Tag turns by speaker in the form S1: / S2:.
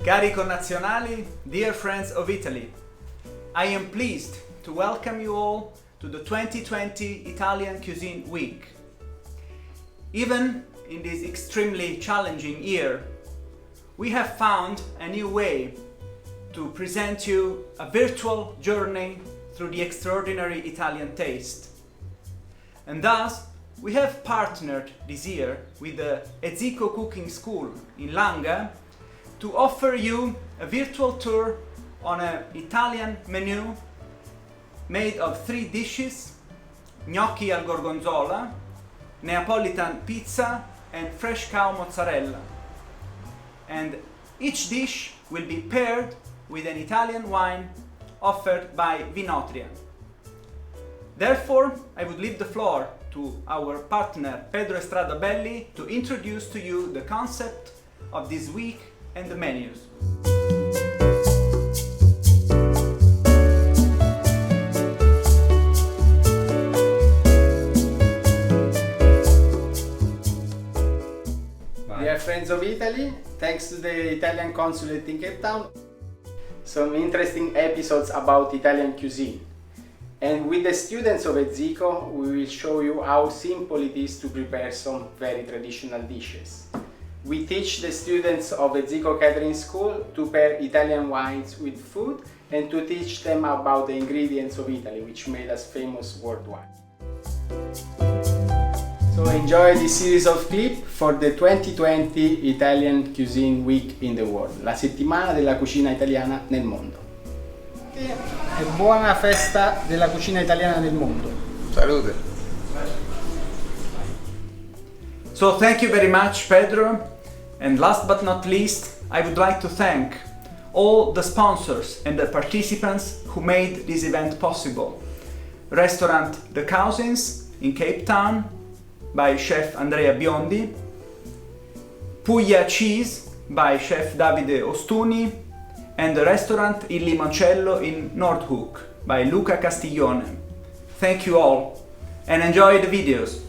S1: Cari connazionali, dear friends of Italy, I am pleased to welcome you all to the 2020 Italian Cuisine Week. Even in this extremely challenging year, we have found a new way to present you a virtual journey through the extraordinary Italian taste. And thus, we have partnered this year with the Eziko cooking school in Langa to offer you a virtual tour on an Italian menu made of 3 dishes: gnocchi al gorgonzola, Neapolitan pizza and fresh cow mozzarella. And each dish will be paired with an Italian wine offered by Vinotria. Therefore, I would leave the floor to our partner Pedro Belli to introduce to you the concept of this week and the menus.
S2: Dear friends of Italy, thanks to the Italian Consulate in Cape Town, some interesting episodes about Italian cuisine. And with the students of Eziko, we will show you how simple it is to prepare some very traditional dishes. We teach the students of Eziko Catering School to pair Italian wines with food and to teach them about the ingredients of Italy, which made us famous worldwide. So enjoy this series of clips for the 2020 Italian Cuisine Week in the World, la settimana della cucina italiana nel mondo. E buona festa della cucina italiana nel mondo.
S3: Salute.
S1: So thank you very much, Pedro. And last but not least, I would like to thank all the sponsors and the participants who made this event possible. Restaurant The Cousins in Cape Town by Chef Andrea Biondi, Puglia Cheese by Chef Davide Ostuni, and the restaurant Il Limoncello in Nordhook by Luca Castiglione. Thank you all and enjoy the videos.